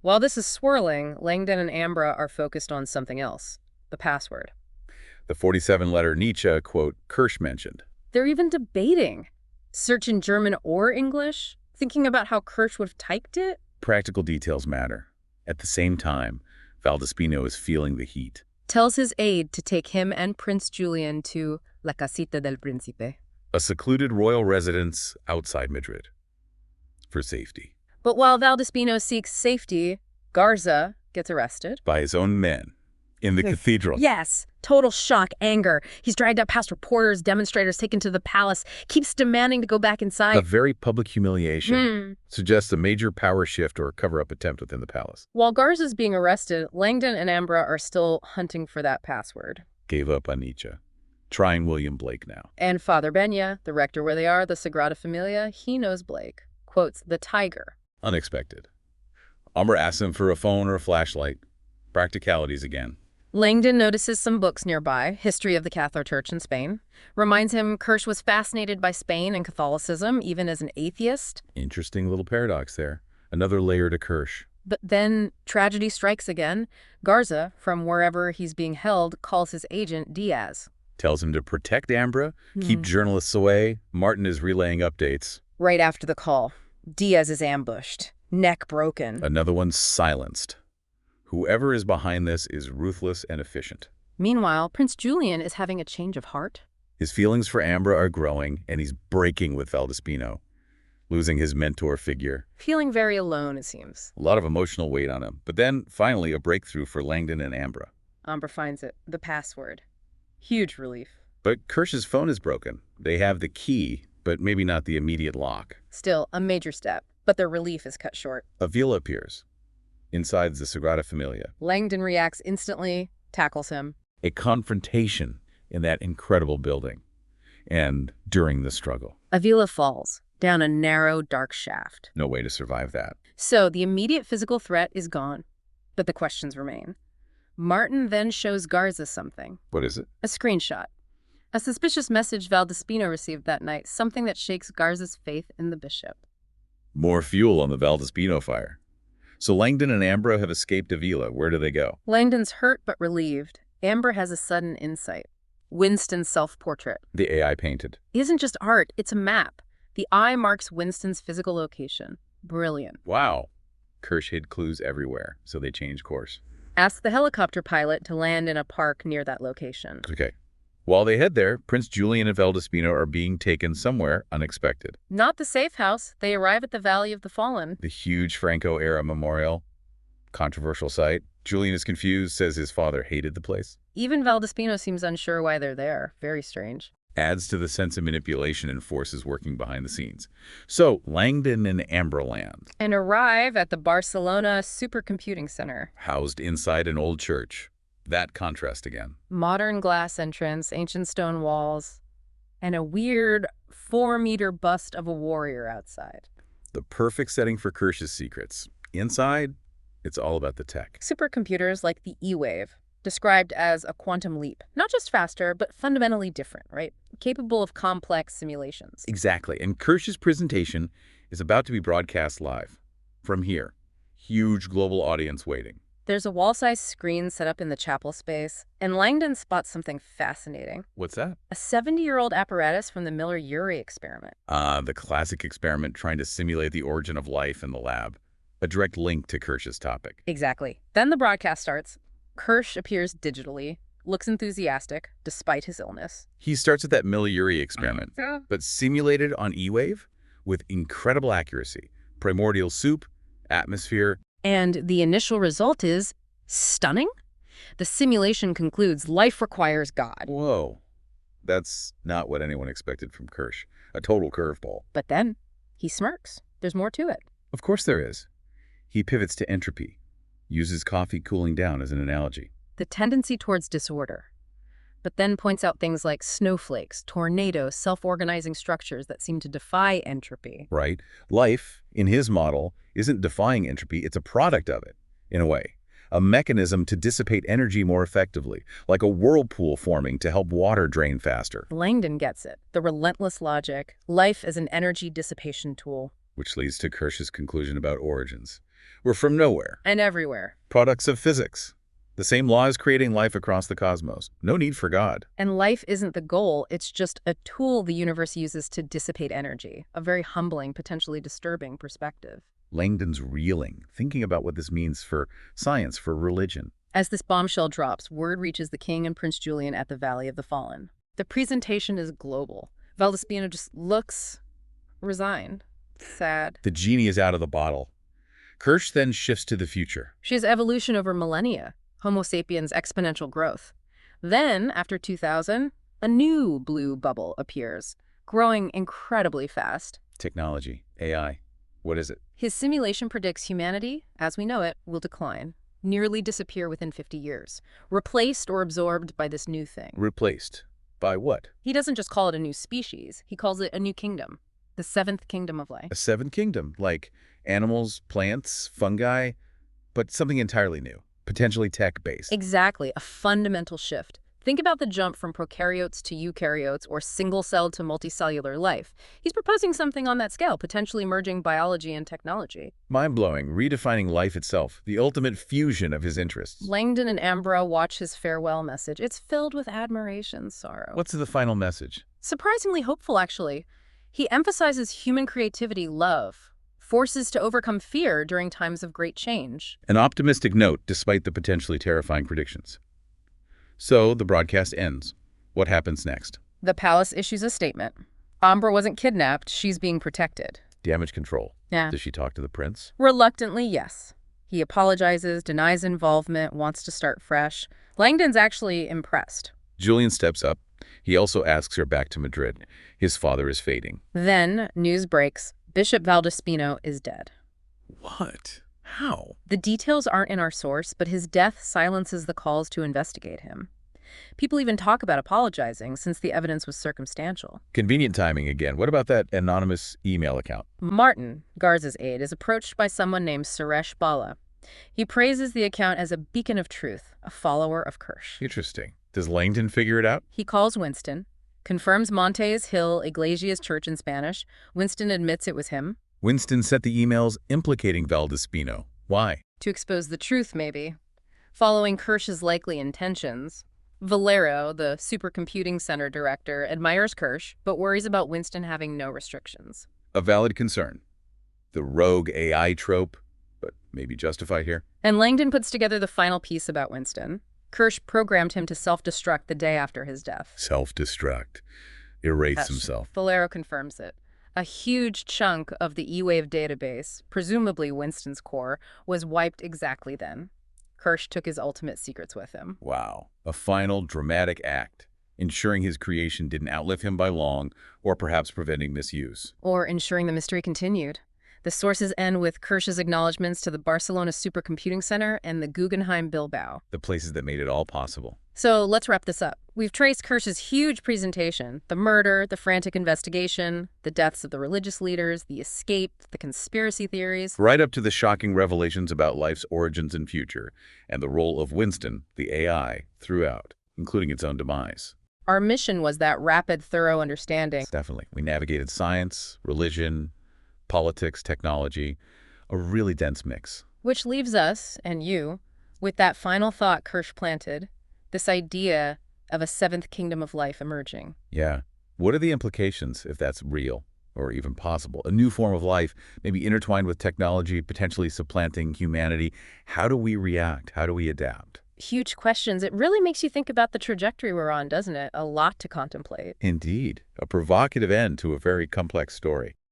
While this is swirling, Langdon and Ambra are focused on something else, the password. The 47-letter Nietzsche quote Kirsch mentioned. They're even debating. Search in German or English? Thinking about how Kirsch would have typed it? Practical details matter. At the same time, Valdespino is feeling the heat. Tells his aide to take him and Prince Julian to La Casita del Príncipe. A secluded royal residence outside Madrid. For safety. But while Valdespino seeks safety, Garza gets arrested. By his own men. In the cathedral. Yes. Total shock, anger. He's dragged up past reporters, demonstrators, taken to the palace, keeps demanding to go back inside. A very public humiliation. Suggests a major power shift or cover-up attempt within the palace. While Garza's being arrested, Langdon and Ambra are still hunting for that password. Gave up on Nietzsche. Trying William Blake now. And Father Benya, the rector where they are, the Sagrada Familia, he knows Blake. Quotes, the tiger. Unexpected. Ambra asks him for a phone or a flashlight. Practicalities again. Langdon notices some books nearby, History of the Catholic Church in Spain. Reminds him Kirsch was fascinated by Spain and Catholicism, even as an atheist. Interesting little paradox there. Another layer to Kirsch. But then tragedy strikes again. Garza, from wherever he's being held, calls his agent Diaz. Tells him to protect Ambra, keep journalists away. Martin is relaying updates. Right after the call, Diaz is ambushed, neck broken. Another one silenced. Whoever is behind this is ruthless and efficient. Meanwhile, Prince Julian is having a change of heart. His feelings for Ambra are growing, and he's breaking with Valdespino, losing his mentor figure. Feeling very alone, it seems. A lot of emotional weight on him. But then, finally, a breakthrough for Langdon and Ambra. Ambra finds it, the password. Huge relief. But Kirsch's phone is broken. They have the key, but maybe not the immediate lock. Still, a major step, but their relief is cut short. Avila appears. Inside the Sagrada Familia. Langdon reacts instantly, tackles him. A confrontation in that incredible building. And during the struggle. Avila falls down a narrow, dark shaft. No way to survive that. So the immediate physical threat is gone, but the questions remain. Martin then shows Garza something. What is it? A screenshot. A suspicious message Valdespino received that night, something that shakes Garza's faith in the bishop. More fuel on the Valdespino fire. So Langdon and Ambra have escaped Avila. Where do they go? Langdon's hurt but relieved. Ambra has a sudden insight. Winston's self-portrait. The AI painted. Isn't just art, it's a map. The eye marks Winston's physical location. Brilliant. Wow. Kirsch hid clues everywhere, so they changed course. Ask the helicopter pilot to land in a park near that location. Okay. While they head there, Prince Julian and Valdespino are being taken somewhere unexpected. Not the safe house. They arrive at the Valley of the Fallen. The huge Franco-era memorial. Controversial site. Julian is confused, says his father hated the place. Even Valdespino seems unsure why they're there. Very strange. Adds to the sense of manipulation and forces working behind the scenes. So, Langdon and Ambra land. And arrive at the Barcelona Supercomputing Center. Housed inside an old church. That contrast again. Modern glass entrance, ancient stone walls, and a weird 4-meter bust of a warrior outside. The perfect setting for Kirsch's secrets. Inside, it's all about the tech. Supercomputers like the E-Wave, described as a quantum leap. Not just faster, but fundamentally different, right? Capable of complex simulations. Exactly. And Kirsch's presentation is about to be broadcast live. From here. Huge global audience waiting. There's a wall-sized screen set up in the chapel space, and Langdon spots something fascinating. What's that? A 70-year-old apparatus from the Miller-Urey experiment. The classic experiment trying to simulate the origin of life in the lab. A direct link to Kirsch's topic. Exactly. Then the broadcast starts. Kirsch appears digitally, looks enthusiastic, despite his illness. He starts with that Miller-Urey experiment, but simulated on E-Wave with incredible accuracy. Primordial soup, atmosphere. And the initial result is stunning. The simulation concludes life requires God. Whoa. That's not what anyone expected from Kirsch. A total curveball. But then he smirks. There's more to it. Of course there is. He pivots to entropy, uses coffee cooling down as an analogy. The tendency towards disorder. But then points out things like snowflakes, tornadoes, self-organizing structures that seem to defy entropy. Right. Life, in his model, isn't defying entropy, it's a product of it, in a way. A mechanism to dissipate energy more effectively, like a whirlpool forming to help water drain faster. Langdon gets it. The relentless logic, life as an energy dissipation tool. Which leads to Kirsch's conclusion about origins. We're from nowhere. And everywhere. Products of physics. The same laws creating life across the cosmos. No need for God. And life isn't the goal, it's just a tool the universe uses to dissipate energy. A very humbling, potentially disturbing perspective. Langdon's reeling, thinking about what this means for science, for religion. As this bombshell drops, word reaches the king and Prince Julian at the Valley of the Fallen. The presentation is global. Valdespino just looks resigned, sad. The genie is out of the bottle. Kirsch then shifts to the future. She has evolution over millennia, Homo sapiens' exponential growth. Then, after 2000, a new blue bubble appears, growing incredibly fast. Technology, AI. What is it? His simulation predicts humanity, as we know it, will decline, nearly disappear within 50 years, replaced or absorbed by this new thing. Replaced. By what? He doesn't just call it a new species, he calls it a new kingdom, the seventh kingdom of life. A seventh kingdom, like animals, plants, fungi, but something entirely new, potentially tech-based. Exactly, a fundamental shift. Think about the jump from prokaryotes to eukaryotes or single-celled to multicellular life. He's proposing something on that scale, potentially merging biology and technology. Mind-blowing, redefining life itself, the ultimate fusion of his interests. Langdon and Ambra watch his farewell message. It's filled with admiration, sorrow. What's the final message? Surprisingly hopeful, actually. He emphasizes human creativity, love, forces to overcome fear during times of great change. An optimistic note, despite the potentially terrifying predictions. So, the broadcast ends. What happens next? The palace issues a statement. Ambra wasn't kidnapped, she's being protected. Damage control. Yeah. Does she talk to the prince? Reluctantly, yes. He apologizes, denies involvement, wants to start fresh. Langdon's actually impressed. Julian steps up. He also asks her back to Madrid. His father is fading. Then, news breaks. Bishop Valdespino is dead. What? How? The details aren't in our source, but his death silences the calls to investigate him. People even talk about apologizing since the evidence was circumstantial. Convenient timing again. What about that anonymous email account? Martin, Garza's aide, is approached by someone named Suresh Bala. He praises the account as a beacon of truth, a follower of Kirsch. Interesting. Does Langdon figure it out? He calls Winston, confirms Montes Hill Iglesias Church in Spanish. Winston admits it was him. Winston sent the emails implicating Valdespino. Why? To expose the truth, maybe. Following Kirsch's likely intentions. Valero, the supercomputing center director, admires Kirsch, but worries about Winston having no restrictions. A valid concern. The rogue AI trope, but maybe justified here. And Langdon puts together the final piece about Winston. Kirsch programmed him to self-destruct the day after his death. Self-destruct. Erase himself. Valero confirms it. A huge chunk of the E-Wave database, presumably Winston's core, was wiped exactly then. Kirsch took his ultimate secrets with him. Wow. A final dramatic act, ensuring his creation didn't outlive him by long, or perhaps preventing misuse. Or ensuring the mystery continued. The sources end with Kirsch's acknowledgments to the Barcelona Supercomputing Center and the Guggenheim Bilbao. The places that made it all possible. So let's wrap this up. We've traced Kirsch's huge presentation, the murder, the frantic investigation, the deaths of the religious leaders, the escape, the conspiracy theories. Right up to the shocking revelations about life's origins and future, and the role of Winston, the AI, throughout, including its own demise. Our mission was that rapid, thorough understanding. Definitely. We navigated science, religion, politics, technology, a really dense mix. Which leaves us, and you, with that final thought Kirsch planted, this idea of a seventh kingdom of life emerging. Yeah. What are the implications if that's real or even possible? A new form of life, maybe intertwined with technology, potentially supplanting humanity. How do we react? How do we adapt? Huge questions. It really makes you think about the trajectory we're on, doesn't it? A lot to contemplate. Indeed. A provocative end to a very complex story.